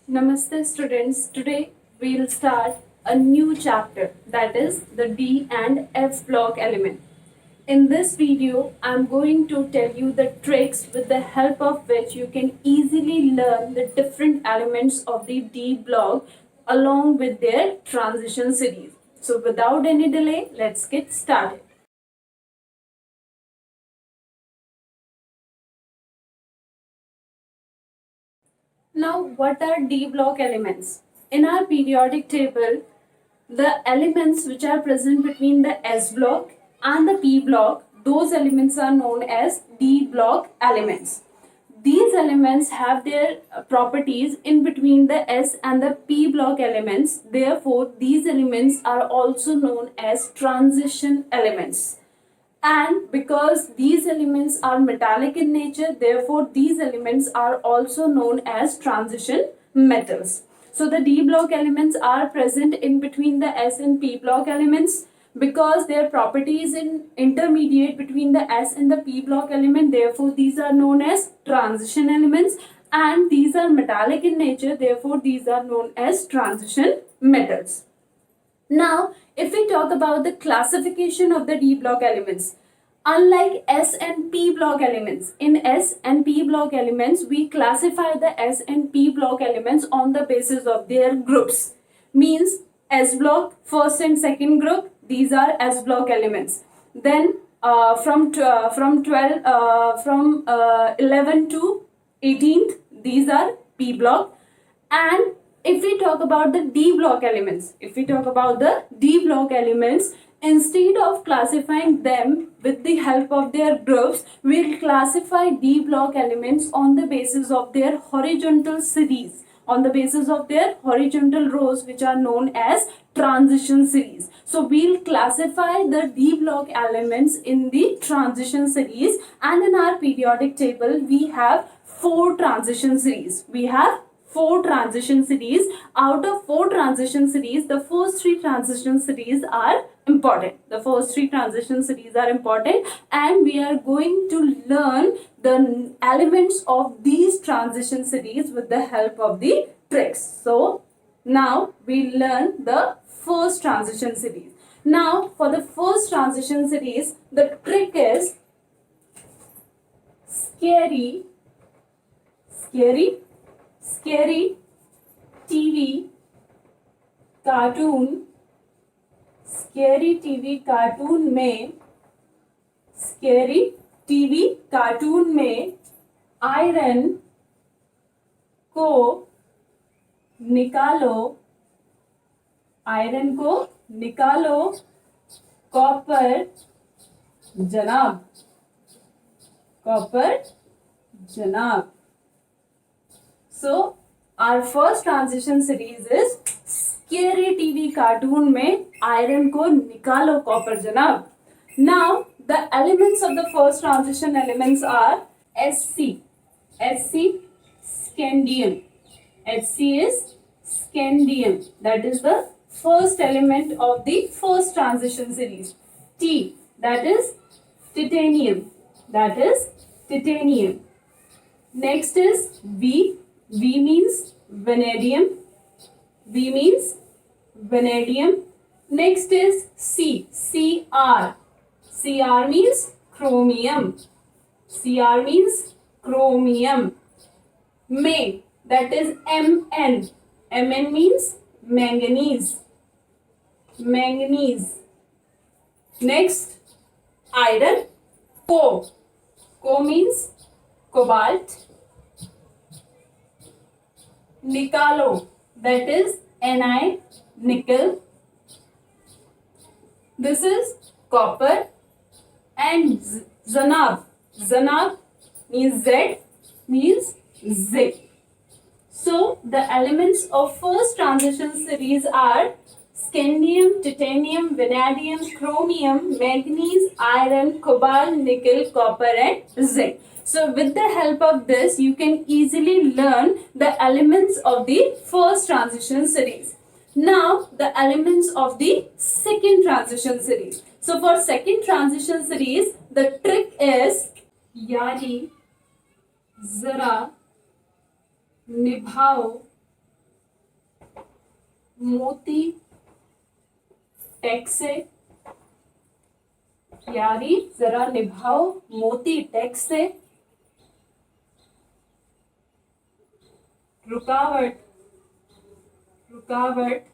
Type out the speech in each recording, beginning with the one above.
Namaste students. Today we'll start a new chapter, that is the D and F block element. In this video, I'm going to tell you the tricks with the help of which you can easily learn the different elements of the D block along with their transition series. So without any delay, let's get started. Now, what are D block elements? In our periodic table, the elements which are present between the S block and the P block, those elements are known as D block elements. These elements have their properties in between the S and the P block elements. Therefore, these elements are also known as transition elements. And because these elements are metallic in nature, therefore these elements are also known as transition metals. So the D block elements are present in between the S and P block elements. Because their properties in intermediate between the S and the P block element, therefore these are known as transition elements, and these are metallic in nature, therefore these are known as transition metals. Now, if we talk about the classification of the D block elements, unlike S and P block elements, in S and P block elements, we classify the S and P block elements on the basis of their groups. Means S block, first and second group, these are S block elements. Then from 11 to 18th, these are P block. And if we talk about the D block elements, instead of classifying them with the help of their groups, we'll classify D block elements on the basis of their horizontal series, on the basis of their horizontal rows, which are known as transition series. So we'll classify the D block elements in the transition series, and in our periodic table we have four transition series. Four transition series. Out of four transition series, the first three transition series are important. And we are going to learn the elements of these transition series with the help of the tricks. So now we learn the first transition series. Now for the first transition series, the trick is scary TV cartoon में iron को निकालो copper जनाब. So our first transition series is scary TV cartoon में iron को निकालो copper जनाब. Now the elements of the first transition elements are Sc scandium. Sc is scandium. That is the first element of the first transition series. T, that is titanium. Next is V. V means vanadium. Next is C. Cr. Cr means chromium. May, that is Mn. Mn means manganese. Next, iron. Co. Co means cobalt. Nikalo, that is Ni, nickel. This is copper. And Zanab means Z, means zinc. So the elements of first transition series are scandium, titanium, vanadium, chromium, manganese, iron, cobalt, nickel, copper and zinc. So with the help of this, you can easily learn the elements of the first transition series. Now the elements of the second transition series. So for second transition series, the trick is यारी जरा निभाओ मोती take से, यारी जरा निभाओ मोती take से, रुकावट रुकावट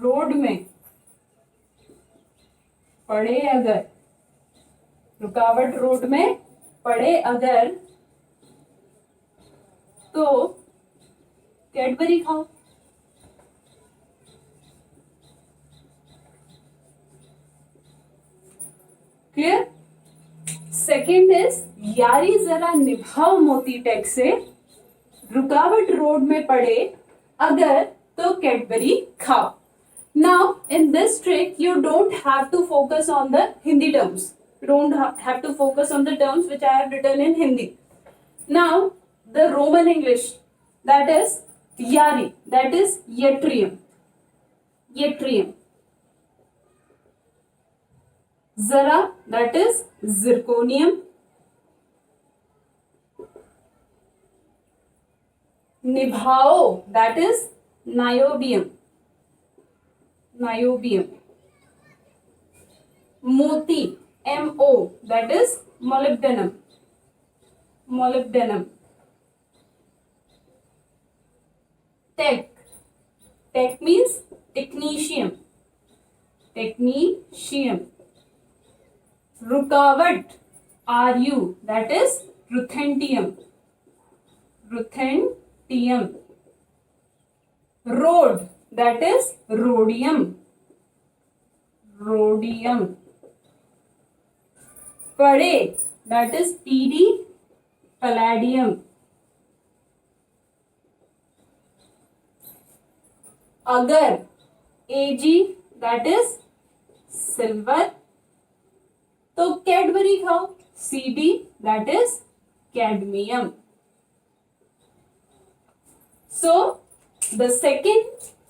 रोड में पड़े अगर, रुकावट रोड में पड़े अगर, तो कैडबरी खाओ। क्लियर? सेकेंड इज यारी जरा निभाओ मोती टेक से, रुकावट रोड में पड़े अगर, तो कैडबरी खाओ। Now in this trick you don't have to focus on the Hindi terms. You don't have to focus on the terms which I have written in Hindi. Now the Roman English, that is yari, that is yttrium. Yttrium. Zara, that is zirconium. Nibhao, that is niobium. Niobium. Moti, MO, that is molybdenum. Molybdenum. Tech. Tech means technetium. Technetium. Rukavat, RU, that is ruthenium. Ruthenium. Road, that is rhodium. Rhodium. Pade, that is PD, palladium. Agar, AG, that is silver. तो Cadbury खाओ, CD, that is cadmium. So the second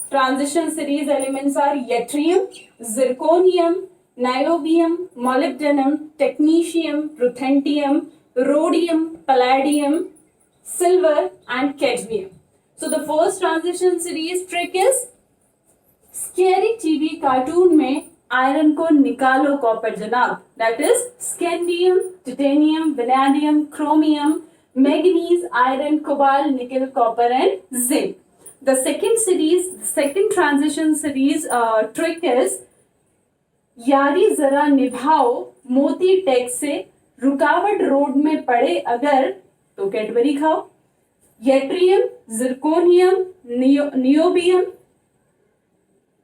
transition series elements are yttrium, zirconium, niobium, molybdenum, technetium, ruthenium, rhodium, palladium, silver and cadmium. So the first transition series trick is scary TV cartoon में iron को निकालो copper जनाब, that is scandium, titanium, vanadium, chromium, manganese, iron, cobalt, nickel, copper and zinc. The second series, second transition series trick is यारी जरा निभाओ मोती take से, रुकावट road में पड़े अगर, तो कैडबरी खाओ। yttrium, zirconium, niobium,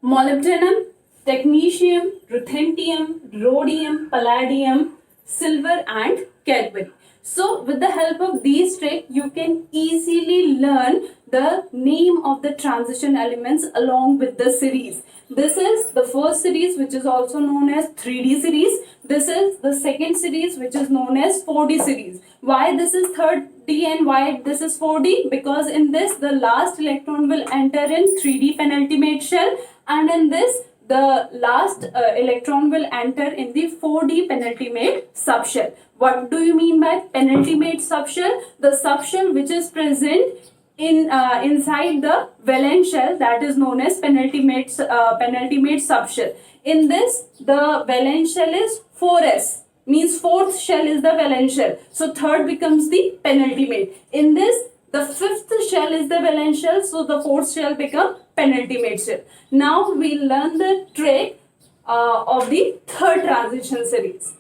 molybdenum, technetium, ruthenium, rhodium, palladium, silver and Cadbury. So with the help of these tricks you can easily learn the name of the transition elements along with the series. This is the first series which is also known as 3D series. This is the second series which is known as 4D series. Why this is 3D and why this is 4D? Because in this the last electron will enter in 3D penultimate shell, and in this the last electron will enter in the 4D penultimate subshell. What do you mean by penultimate subshell? The subshell which is present in inside the valence shell, that is known as penultimate subshell. In this the valence shell is 4s, means fourth shell is the valence shell. So third becomes the penultimate. In this the fifth shell is the valence shell, so the fourth shell become penultimate shell. Now we learn the trick of the third transition series.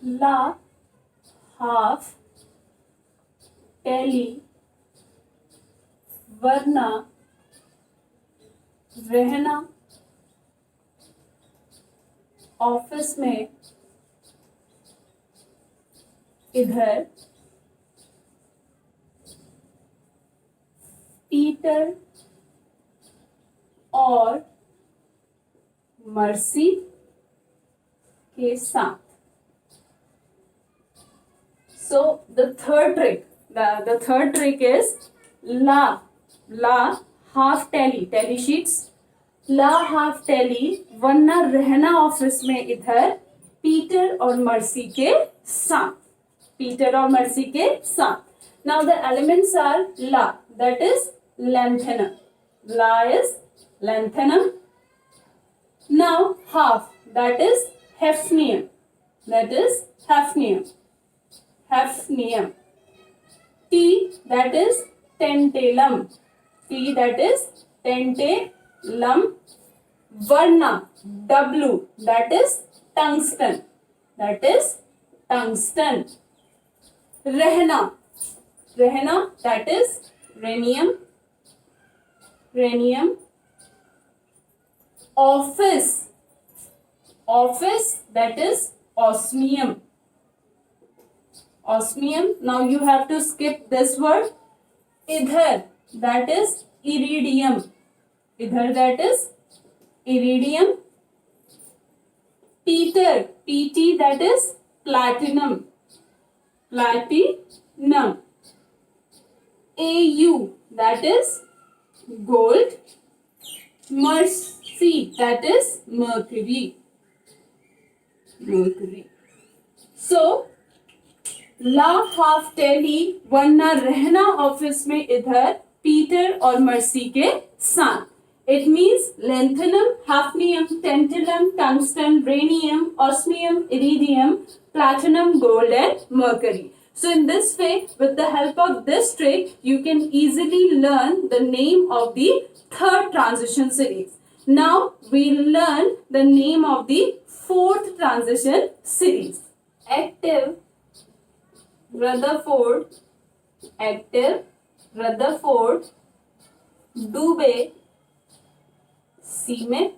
La, half, tele, वरना, रहना, office में, इधर, Peter और mercy के साथ. So the third trick, the third trick is la half tally sheets, ला हाफ टेली, वरना रहना ऑफिस में इधर, पीटर और मर्सी के साथ. पीटर और मर्सी के साथ. Now the elements are la, that is lanthanum. La is lanthanum. Now half, that is hafnium. That is hafnium. Hafnium. T, that is tantalum. T, that is tantalum. Varna, W, that is tungsten. That is tungsten. Rehna, Rehna, that is rhenium. Rhenium. Office, Office, that is osmium. Osmium. Now you have to skip this word. Idhar, that is iridium. Idhar, that is iridium. Peter, PT, that is platinum. Platinum. Au, that is gold. Mercy, that is mercury. Mercury. So ला हाफ टेली वरना रहना office में इधर Peter और mercy के साथ. It means lanthanum, hafnium, tantalum, tungsten, rhenium, osmium, iridium, platinum, gold and mercury. So in this way, with the help of this trick, you can easily learn the name of the third transition series. Now we'll learn the name of the fourth transition series. Active Rutherford, active Rutherford, Dubé, Seaman,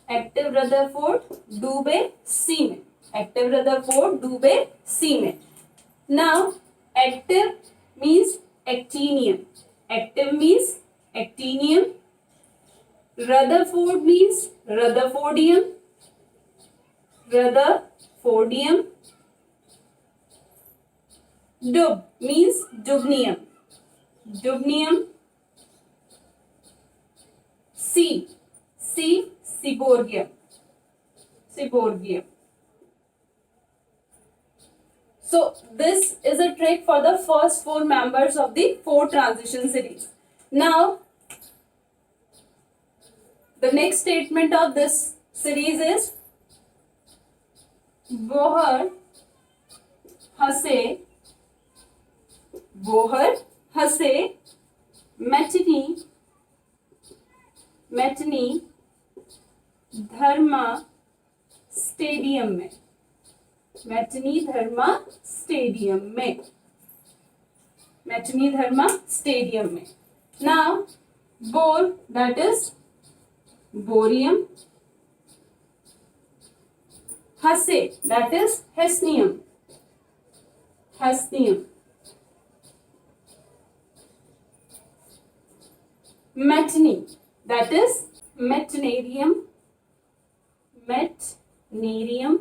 active Rutherford, Dubé, Seaman, active Rutherford, Dubé, Seaman. Now, active means actinium, active means actinium, Rutherford means Rutherfordium, Rutherfordium. Dub means dubnium. Dubnium. C. Seaborgium. Seaborgium. So this is a trick for the first four members of the four transition series. Now the next statement of this series is Bohr, Hussey, Bohr Hussey Metany Dharma stadium में. Metany Dharma stadium में. Metany Dharma stadium में. Now Bohr, that is bohrium. Hussey, that is hassium. Hassium. Metany, that is metanarium. Metanarium.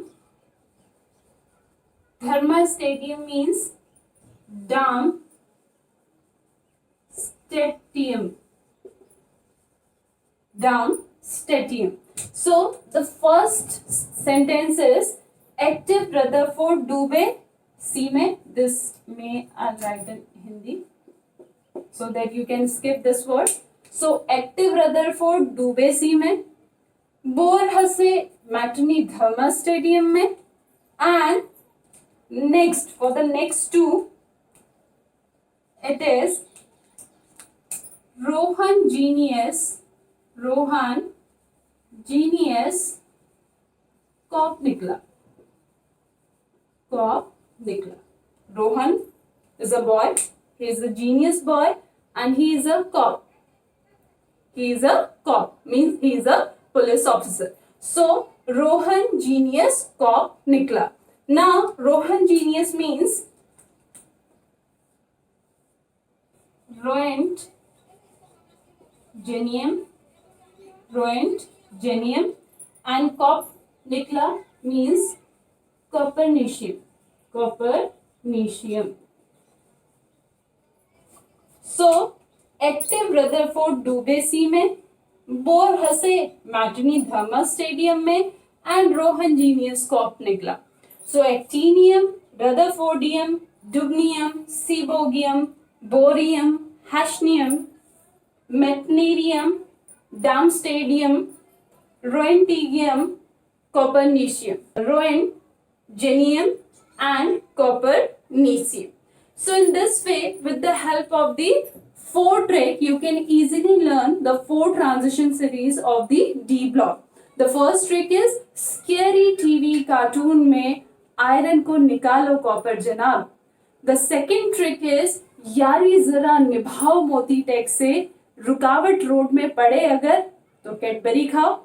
Thermostadium means dam stadium. Dam stadium. So the first sentence is active Rutherford Dubé Seaman. This may I write in Hindi so that you can skip this word. So active Rutherford Dubé Seaman, bore हंसे Metany Dharma stadium में. And next, for the next two, it is Rohan Genius Kopnikla. Rohan is a boy. He is a genius boy and he is a cop. He is a cop, means he is a police officer. So, Rohan Genius Cop Nikla. Now, Rohan Genius means Roent Genium, and Cop Nikla means Copernicium. So, active Rutherford Dubé Seaman, bore हंसे Metany Dharma stadium में, and Rohan Genius Cop Nikla. So actinium, Rutherfordium, dubnium, seaborgium, borium, hafnium, Meitnerium, Darmstadtium, Roentgenium, Copernicium, Roentgenium and Copernicium. So in this way, with the help of the 4 trick, you can easily learn the 4 transition series of the D block. The first trick is scary TV cartoon में iron को निकालो copper जनाब. The second trick is यारी जरा निभाओ मोती take से, रुकावट road में पड़े अगर तो कैडबरी खाओ.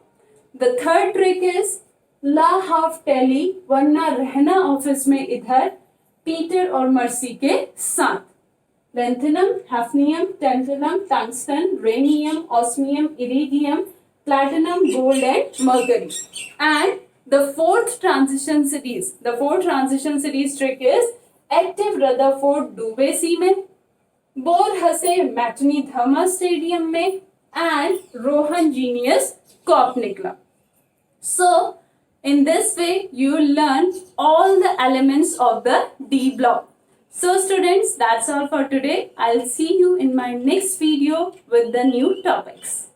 The third trick is ला हाफ टेली वरना रहना ऑफिस में इधर, पीटर और मर्सी के साथ. Lanthanum, hafnium, tantalum, tungsten, rhenium, osmium, iridium, platinum, gold and mercury. And the fourth transition series trick is active Rutherford डूबे सी में, बोर हंसे मैटनी धर्मा स्टेडियम में and रोहन जीनियस कॉप निकला. So in this way you will learn all the elements of the D block. So students, that's all for today. I'll see you in my next video with the new topics.